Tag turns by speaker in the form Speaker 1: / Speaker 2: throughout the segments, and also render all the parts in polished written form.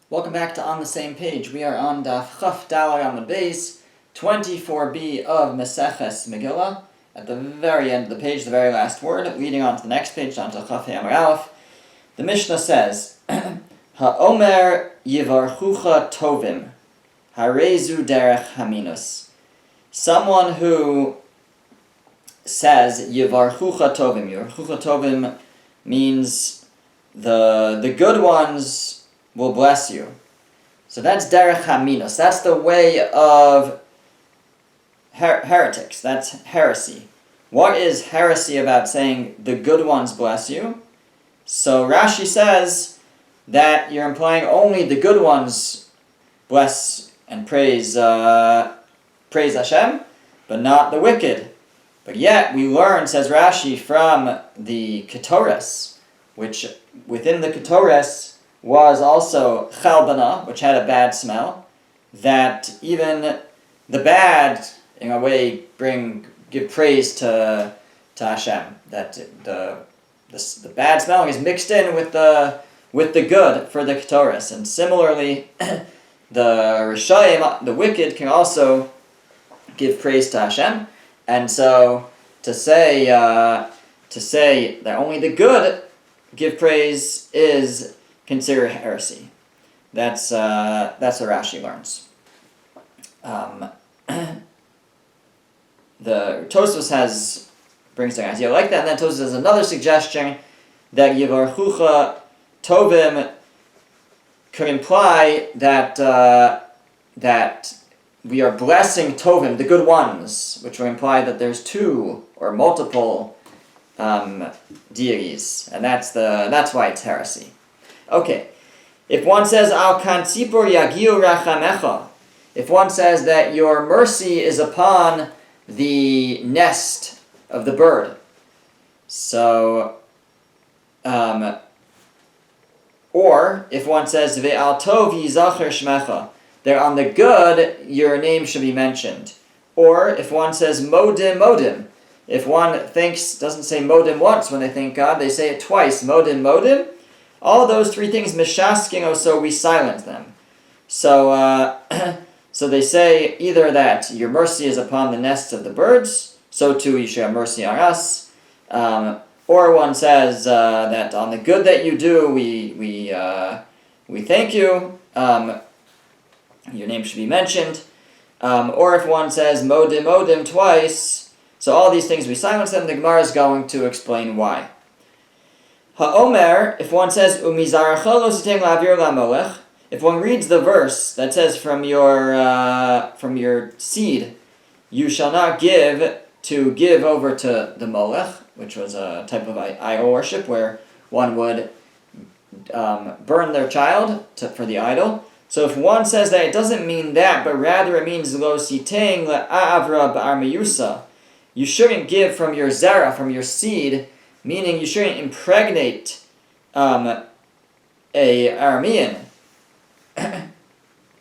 Speaker 1: Welcome back to On the Same Page. We are on Daf Chaf Daled Amud Beis, 24b of Meseches Megillah. At the very end of the page, the very last word, leading on to the next page, on to Chaf Amud Aleph. The Mishnah says, Ha'omer yivarchucha tovim, harezu derech haminus. Someone who says yivarchucha tovim. Yivarchucha tovim means the good ones will bless you. So that's derech haminus. That's the way of heretics. That's heresy. What is heresy about saying the good ones bless you? So Rashi says that you're implying only the good ones bless and praise Hashem, but not the wicked. But yet we learn, says Rashi, from the Ketores, which within the Ketores was also chalbana, which had a bad smell, that even the bad, in a way, give praise to Hashem. That the bad smelling is mixed in with the good for the Ketores. And similarly, the Rishayim, the wicked, can also give praise to Hashem. And so to say that only the good give praise is considered heresy. That's what Rashi learns. The Tosfos brings an idea like that, and then Tosfos has another suggestion that Yivarchucha Tovim could imply that we are blessing Tovim, the good ones, which would imply that there's two or multiple deities, and that's why it's heresy. Okay, if one says Al kan tzipor yagiu rachamecha, if one says that your mercy is upon the nest of the bird, so, or if one says ve'al tov yizacher shmecha, that on the good your name should be mentioned, or if one says modim modim, if one doesn't say modim once when they thank God, they say it twice, modim modim. All those three things, mishasking, so we silence them. So, so they say either that your mercy is upon the nests of the birds, so too you should have mercy on us, or one says that on the good that you do, we thank you. Your name should be mentioned, or if one says modim modim twice, so all these things we silence them. The Gemara is going to explain why. Ha'omer, if one says, if one reads the verse that says from your seed, you shall not give over to the molech, which was a type of idol worship where one would burn their child for the idol. So if one says that, it doesn't mean that, but rather it means lo siteng la'avra ba'ar meyusa. You shouldn't give from your zera, from your seed, meaning you shouldn't impregnate a Aramean.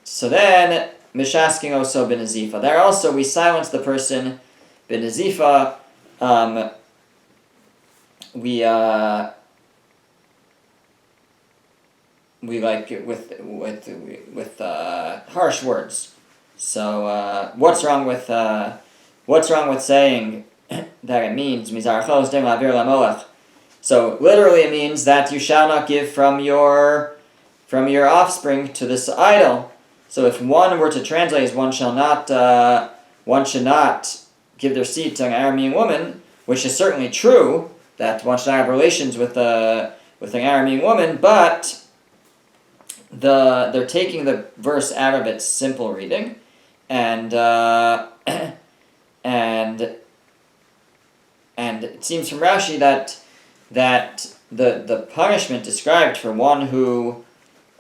Speaker 1: So then, mishasking also b'nazifa. There also we silence the person b'nazifa. We like it with harsh words. So what's wrong with saying that it means so literally it means that you shall not give from your offspring to this idol. So if one were to translate as one should not give their seed to an Aramean woman, which is certainly true that one should not have relations with an Aramean woman, but they're taking the verse out of its simple reading, and it seems from Rashi that the punishment described for one who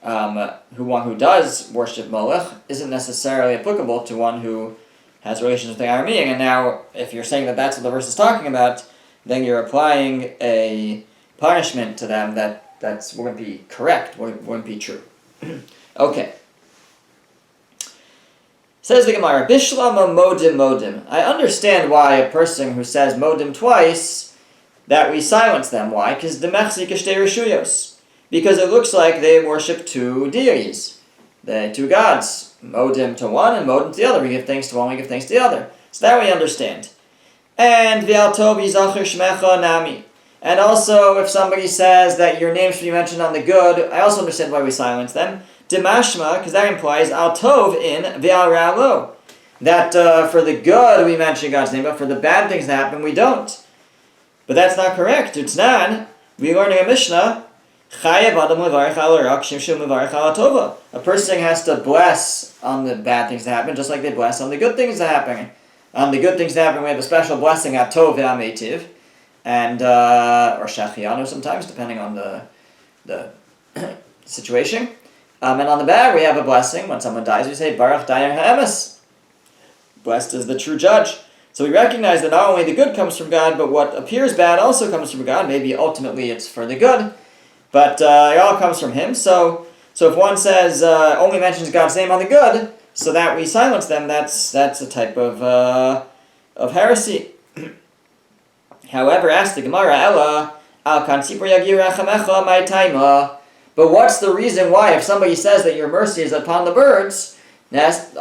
Speaker 1: does worship Molech isn't necessarily applicable to one who has relations with the Aramean. And now, if you're saying that that's what the verse is talking about, then you're applying a punishment to them that wouldn't be correct, wouldn't be true. Okay. Says the Gemara, Bishlama modim modim. I understand why a person who says modim twice, that we silence them. Why? Because demechzik shtei reshuyos. because it looks like they worship two deities, the two gods, Modim to one and Modim to the other. We give thanks to one, we give thanks to the other. So that we understand. And Ve'al Tov Yizacher Shmecha Nami. And also, if somebody says that your name should be mentioned on the good, I also understand why we silence them. Dimashma, because that implies Al Tov in Ve'al Ra Lo. That for the good we mention God's name, but for the bad things that happen, we don't. But that's not correct. Utznan, we learn in a Mishnah, Chayev Adam Levarech Al Rak Shimshum Levarech Al Tova. A person has to bless on the bad things that happen, just like they bless on the good things that happen. On the good things that happen, we have a special blessing at Tov Ve'ametiv, and or Shachianu sometimes, depending on the situation. And on the bad, we have a blessing. When someone dies, we say Baruch Dayan Ha'emes. Blessed is the true judge. So we recognize that not only the good comes from God, but what appears bad also comes from God. Maybe ultimately it's for the good, but it all comes from Him. So if one says only mentions God's name on the good, so that we silence them, that's a type of heresy. However, ask the Gemara, Ella al kansipur yagir rachamecha my taima. But what's the reason why, if somebody says that your mercy is upon the bird's nest,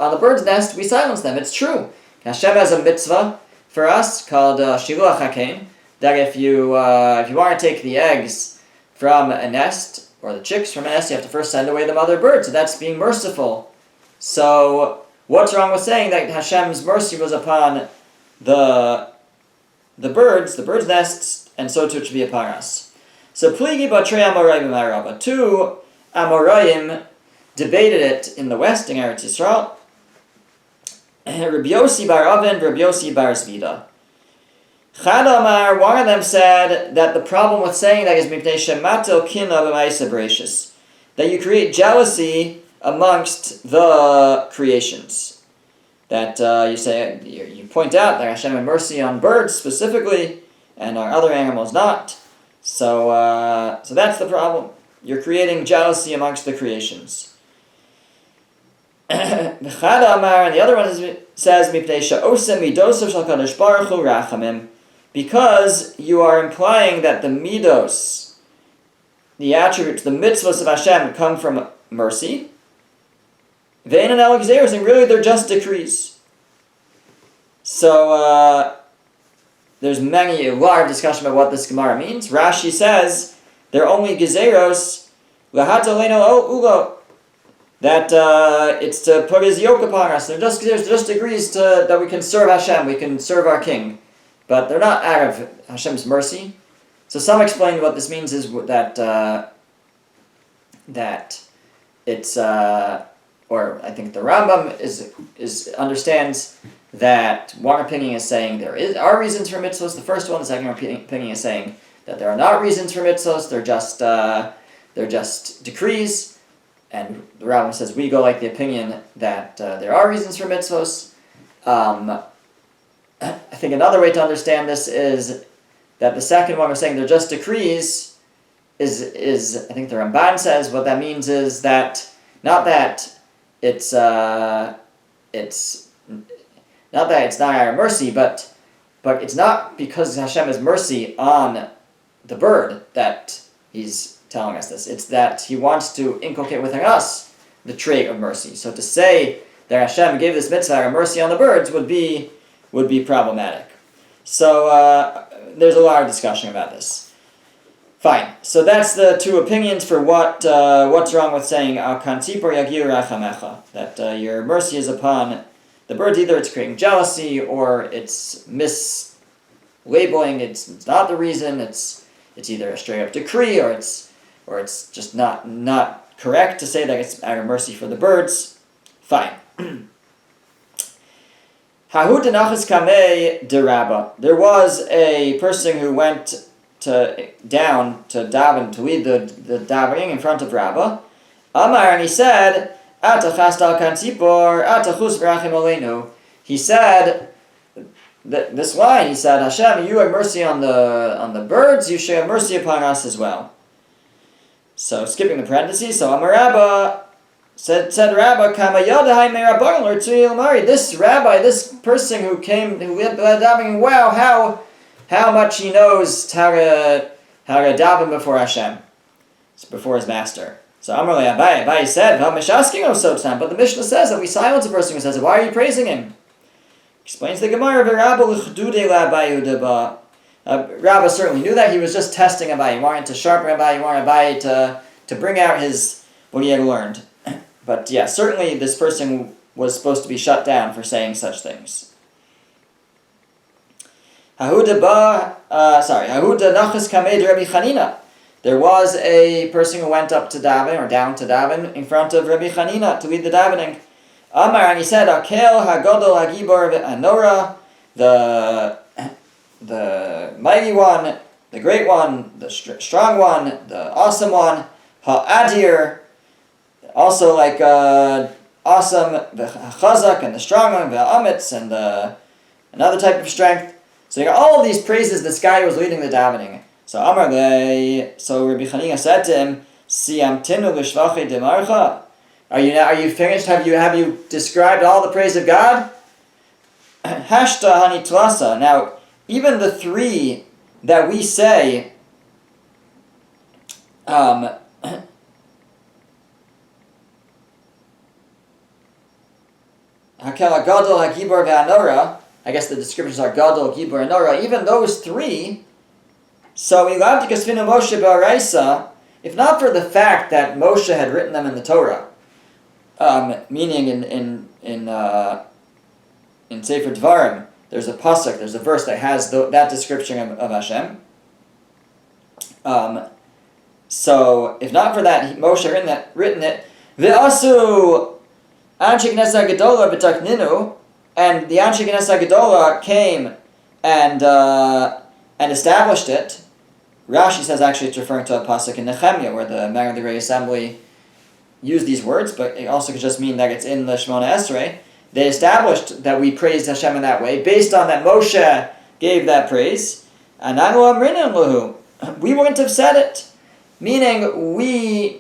Speaker 1: we silence them? It's true. Hashem has a mitzvah for us called Shiluach HaKein, that if you want to take the eggs from a nest, or the chicks from a nest, you have to first send away the mother bird. So that's being merciful. So what's wrong with saying that Hashem's mercy was upon the birds' nests, and so too it should be upon us? So Pligi Batrei Amoraim Maraba. Two Amoraim debated it in the West, in Eretz Yisrael. Rabbi Yossi bar Avin, Rabbi Yossi bar Zvida. Chad Amar, one of them said that the problem with saying that is Mipnei Shematel Kina B'Maisa Bereshis, that you create jealousy amongst the creations. That you point out that Hashem had mercy on birds specifically, and on other animals not. So that's the problem. You're creating jealousy amongst the creations. And the other one says, because you are implying that the midos, the attributes, the mitzvahs of Hashem come from mercy, and really they're just decrees. So there's a lot of discussion about what this Gemara means. Rashi says they're only gezeros lahatoleno ulo, that it's to put His yoke upon us. They're just degrees that we can serve Hashem, we can serve our King, but they're not out of Hashem's mercy. So some explain what this means is that it's or I think the Rambam understands that one opinion is saying are reasons for mitzvahs. The first one, the second opinion is saying that there are not reasons for mitzvahs. They're just decrees. And the Rambam says we go like the opinion that there are reasons for mitzvahs. I think another way to understand this is that the second one, we're saying they're just decrees, is I think the Ramban says what that means is that not that it's not our mercy, but it's not because Hashem has mercy on the bird that He's telling us this. It's that He wants to inculcate within us the trait of mercy. So to say that Hashem gave this mitzvah of mercy on the birds would be problematic. So there's a lot of discussion about this. Fine. So that's the two opinions for what's wrong with saying Al Kansipor Yagir Rachamecha, that your mercy is upon the birds. Either it's creating jealousy or it's mislabeling. It's not the reason. It's either a straight up decree or it's just not correct to say that it's out of mercy for the birds. Fine. Hahu denachas kamei derabba. There was a person who went down to daven, to lead the davening in front of Rabbah. Amar, and he said, Ata chastal kansipor, ata chus v'rachim aleinu. He said this line. He said, Hashem, you have mercy on the birds. You should have mercy upon us as well. So skipping the parentheses. So Amar Rabbah said Rabbah, Kama Yadahai Merabban L'Rtzui L'Mari. This rabbi, this person who led davening, wow, how much he knows how to daven before Hashem. before his master. So Amar le Abaye. Abaye said, but the Mishnah says that we silence a person who says, why are you praising him? Explains the Gemara, Rabba certainly knew that. He was just testing Abaye. He wanted to sharpen Abaye. He wanted Abaye to bring out what he had learned. But yeah, certainly this person was supposed to be shut down for saying such things. Hahuda nachas kamed Rabbi Chanina. There was a person who went up to daven, or down to daven, in front of Rabbi Chanina to lead the davening. Amar, and he said, Akel hagadol hagibor ve'anora, the mighty one, the great one, the strong one, the awesome one, ha'adir, also like awesome, the chazak, and the strong one, the amitz, and another type of strength. So you got all of these praises this guy was leading the davening. So Amar so Rabbi Chanina said to him, Siyamtinu l'shvachi demarcha. Are you finished? Have you described all the praise of God? Hashta hanitlasa. Now, even the three that we say, Hakel hagadol hagibor ve'anora. I guess the descriptions are gadol, gibor, and nora. Even those three. So we love to kasvinu Moshe ba'araisa, if not for the fact that Moshe had written them in the Torah, meaning in Sefer Dvarim, there's a pasuk, there's a verse that has that description of Hashem. So if not for that, Moshe had written it. Ve'asu Anshe Knesset Gedola b'takninu, and the Anshe Knesset Gedola came and established it. Rashi says actually it's referring to a pasuk in Nehemiah where the Magen of the Great Assembly used these words, but it also could just mean that it's in the Shemona Esrei. They established that we praised Hashem in that way, based on that Moshe gave that praise. And we wouldn't have said it. Meaning we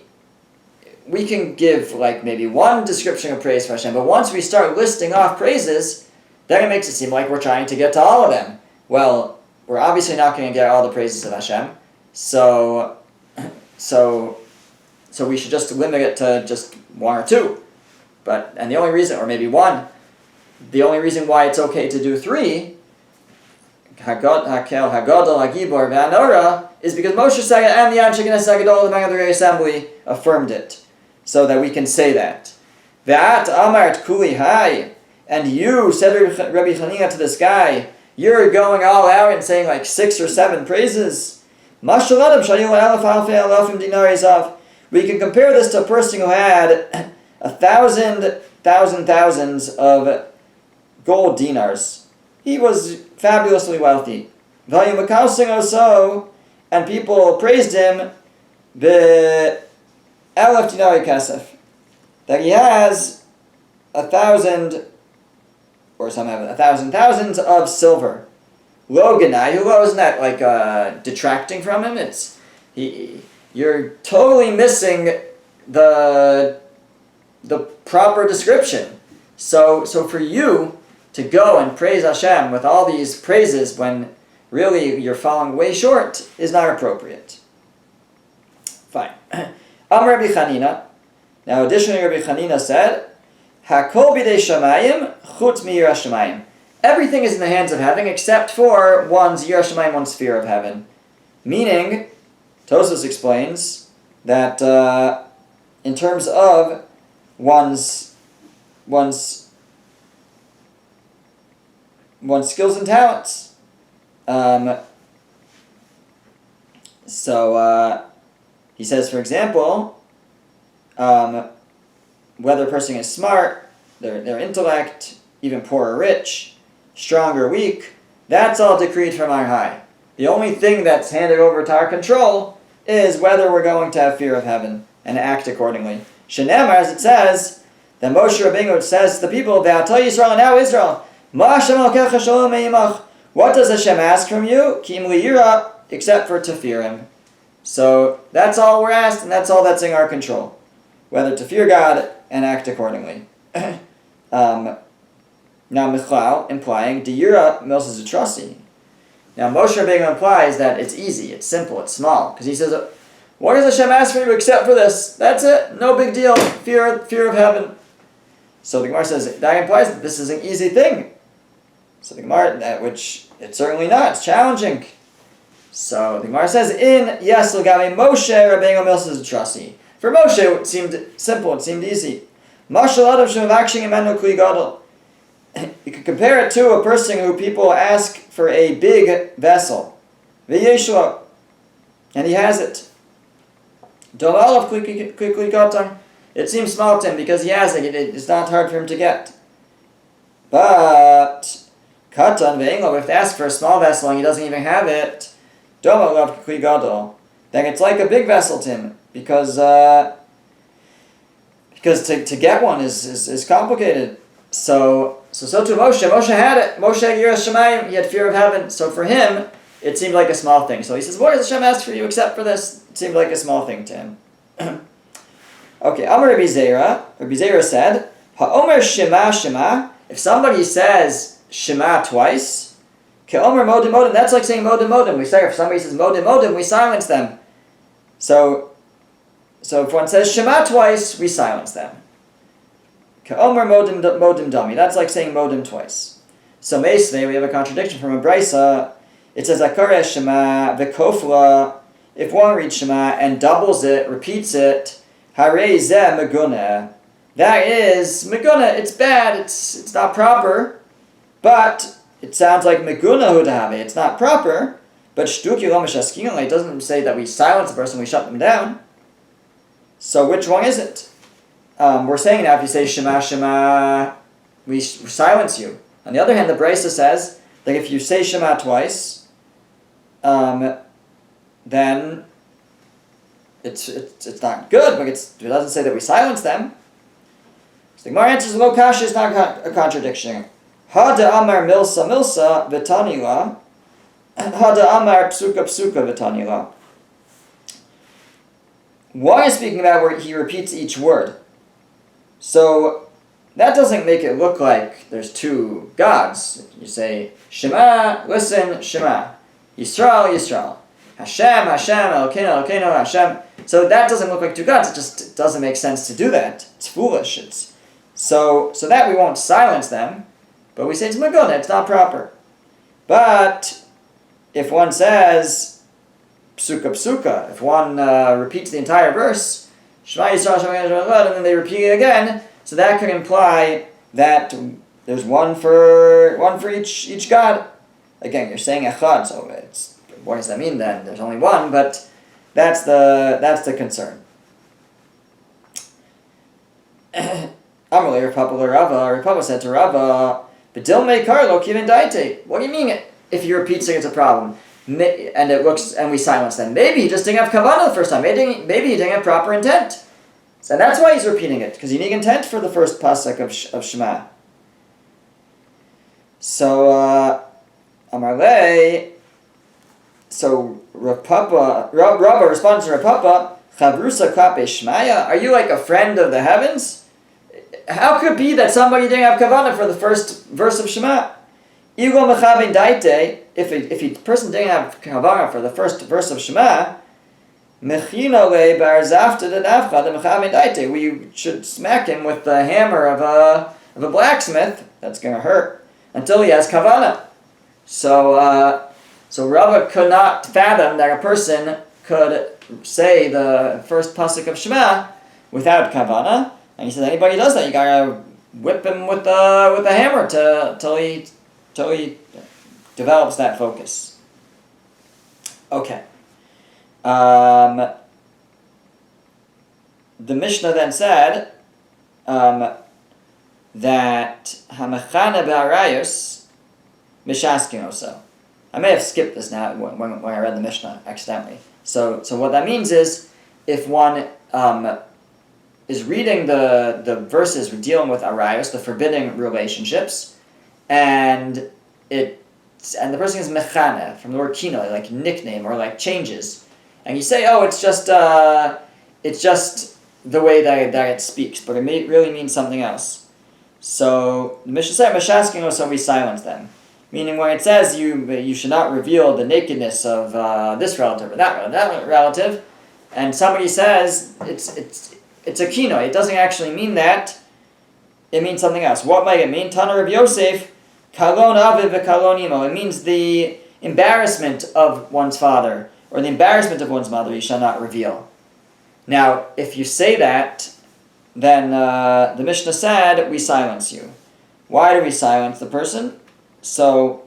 Speaker 1: can give like maybe one description of praise for Hashem, but once we start listing off praises, then it makes it seem like we're trying to get to all of them. Well, we're obviously not going to get all the praises of Hashem, so we should just limit it to just one or two. And the only reason, or maybe one, the only reason why it's okay to do three, Hakel, Hagadol, Hagibor, Ve'anora, is because Moshe said it and the Anshe Knesset Gedolah, the Magen of the Great Assembly, affirmed it, so that we can say that. Ve'at amart kuli hai, and you said Rabbi Chanina to this guy, you're going all out and saying like 6 or 7 praises. We can compare this to a person who had 1,000 of gold dinars. He was fabulously wealthy. And people praised him that he has 1,000, or some have 1,000 thousands of silver. Lo ganai, who isn't that like detracting from him? You're totally missing the proper description. So for you to go and praise Hashem with all these praises when really you're falling way short is not appropriate. Fine. Rabbi Chanina. Now additionally Rabbi Chanina said, Hakol bidei shamayim chutz mi yiras shamayim. Everything is in the hands of heaven except for one's yiras shamayim, one's fear of heaven. Meaning, Tosfos explains that in terms of one's skills and talents. He says, for example, whether a person is smart, their intellect, even poor or rich, strong or weak, that's all decreed from our high. The only thing that's handed over to our control is whether we're going to have fear of heaven and act accordingly. Shenemar, as it says, that Moshe Rabbeinu says to the people, Ve'atah Yisrael, and now Israel, Ma Hashem Elokecha Shalom Me'imach. What does Hashem ask from you? Kim liyira, except for to fear Him. So that's all we're asked, and that's all that's in our control. Whether to fear God and act accordingly. Now Michlal, implying Diyira Milsa Zutrasi. Now Moshe Rabbeinu implies that it's easy, it's simple, it's small. Because he says, What does Hashem ask for you except for this? That's it. No big deal. Fear of heaven. So the Gemara says that implies that this is an easy thing. So the Gemara, which it's certainly not. It's challenging. So the Gemara says, "In yes l'gabe Moshe Rabbeinu Milsa Trasi." For Moshe, it seemed simple. It seemed easy. Mashal adam shemavakshing imenu kli gadol. You could compare it to a person who people ask for a big vessel, v'yeshua, and he has it. Dolalav kli katan. It seems small to him because he has it. It's not hard for him to get. But katan ve'englo, if they ask for a small vessel and he doesn't even have it, dolalav kli gadol, then it's like a big vessel to him because to get one is complicated. So to Moshe. Moshe had it. Moshe Yiras Shamayim. He had fear of heaven. So for him, it seemed like a small thing. So he says, "What does Hashem ask for you except for this?" It seemed like a small thing to him. Okay. Amar Rabbi Zera. Rabbi Zera said, "Ha'omer Shema Shema." If somebody says Shema twice, Ke'omer Modim Modim. That's like saying Modim Modim. We say if somebody says Modim Modim, we silence them. So if one says Shema twice, we silence them. Ka'omer modim dami. That's like saying modim twice. So Meisvei, we have a contradiction from a brisa. It says Akareh Shema v'kofla. If one reads Shema and doubles it, repeats it, Harei zeh meguneh. That is meguneh. It's bad. It's not proper. But it sounds like meguneh hudahave. It's not proper. But shtuki lo meshaskin. It doesn't say that we silence the person, we shut them down. So which one is it? We're saying now if you say Shema Shema, we silence you. On the other hand, the Brisa says that if you say Shema twice, then it's not good, but it doesn't say that we silence them. So the Gemara answers, "Lo kasha is not a contradiction. Hada amar milsa milsa v'tanila, hada amar psuka psuka v'tanila." Why is speaking about where he repeats each word? So that doesn't make it look like there's two gods. You say Shema, listen, Shema, Yisrael, Yisrael, Hashem, Hashem, Elokeinu, Elokeinu, Hashem. So that doesn't look like two gods. It just doesn't make sense to do that. It's foolish. So that we won't silence them, but we say it's Megillah. It's not proper. But if one says Psuka Psuka, if one repeats the entire verse, Shema Yisrael, Shema Yisrael, and then they repeat it again, so that could imply that there's one for each god. Again, you're saying Echad, so what does that mean then? There's only one, but that's the concern. Amalei Rapapa said to Rava, "B'dil meikar lo kivin daite." What do you mean if he repeats it, it's a problem? And we silence them. Maybe he just didn't have kavanah the first time. Maybe he didn't have proper intent. So that's why he's repeating it, because he need intent for the first pasuk of Shema. So Amarle. So Rava responds to Rav Papa, "Chavrusa kape Shmaya. Are you like a friend of the heavens? How could it be that somebody didn't have kavanah for the first verse of Shema? If a person didn't have kavanah for the first verse of Shema, we should smack him with the hammer of a blacksmith. That's going to hurt until he has kavanah. So Rava could not fathom that a person could say the first pasuk of Shema without kavanah, and he said anybody does that, you gotta whip him with a hammer till he develops that focus. Okay. The Mishnah then said that Hamachana Ba'arayos Mishaskin also. I may have skipped this now when I read the Mishnah accidentally. So what that means is if one is reading the verses dealing with arayos, the forbidding relationships, and the person is mechana from the word kino, like nickname or like changes, and you say, oh, it's just the way that it speaks, but it really means something else. So the Mishnah said, "Mashaskin so we silence them," meaning when it says you should not reveal the nakedness of this relative or that relative, and somebody says it's a kino, it doesn't actually mean that. It means something else. What might it mean? Tana Rav Yosef, kalon aviv v'kalon imo. It means the embarrassment of one's father or the embarrassment of one's mother. You shall not reveal. Now, if you say that, then the Mishnah said we silence you. Why do we silence the person? So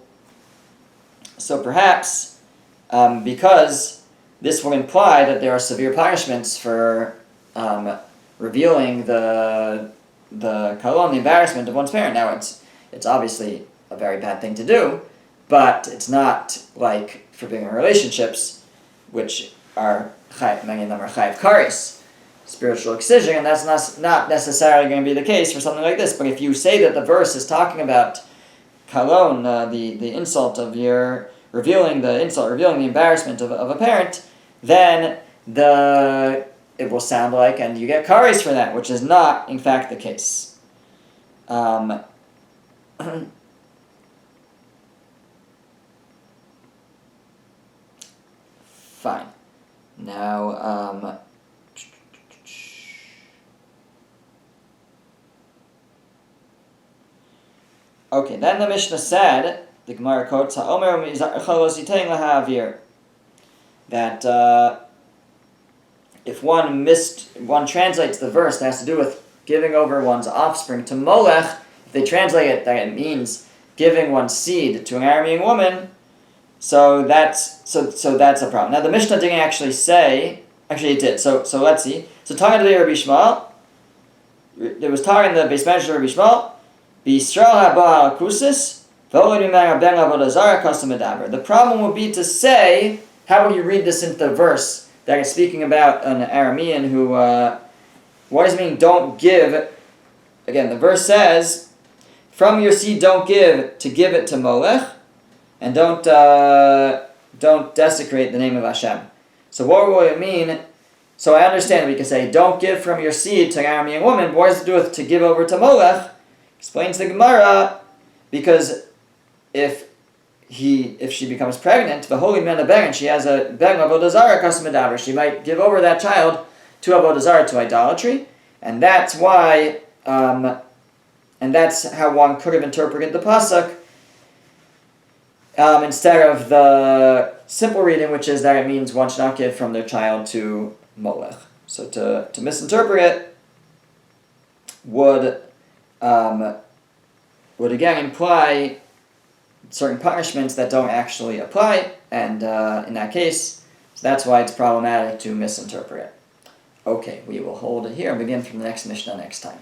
Speaker 1: perhaps because this will imply that there are severe punishments for revealing the kalon, the embarrassment of one's parent. Now, it's obviously a very bad thing to do, but it's not like forbidden relationships, which are many of them are chayav kares, spiritual excision, and that's not necessarily going to be the case for something like this. But if you say that the verse is talking about kalon, the insult of your revealing the embarrassment of a parent, then it will sound like, and you get kares for that, which is not, in fact, the case. Fine. Now, okay, then the Mishnah said, the Gemara quotes, that if one translates the verse that has to do with giving over one's offspring to Molech, if they translate it that it means giving one's seed to an Aramean woman, so that's a problem. Now the Mishnah didn't actually say, actually it did. So let's see. So talking to the Rabbi Shmuel, there was talking the Beis Medrash of Rabbi Shmuel, B'Yisrael haba al kusis, v'olid mimenu ben avodah zara kasam medaber. The problem would be to say, how would you read this into the verse that is speaking about an Aramean who, what does it mean, don't give? Again, the verse says, from your seed don't give to give it to Molech, and don't desecrate the name of Hashem. So what would it mean? So I understand we can say, don't give from your seed to an Aramean woman, but what does it do with to give over to Molech? Explains the Gemara, because if she becomes pregnant, the holy man and she has a ben avodah zara kasam medaber, she might give over that child to avodah zara, to idolatry, and that's why, and that's how one could have interpreted the pasuk, instead of the simple reading, which is that it means one should not give from their child to Molech. So to misinterpret it would again imply certain punishments that don't actually apply, and in that case, so that's why it's problematic to misinterpret it. Okay, we will hold it here and begin from the next Mishnah next time.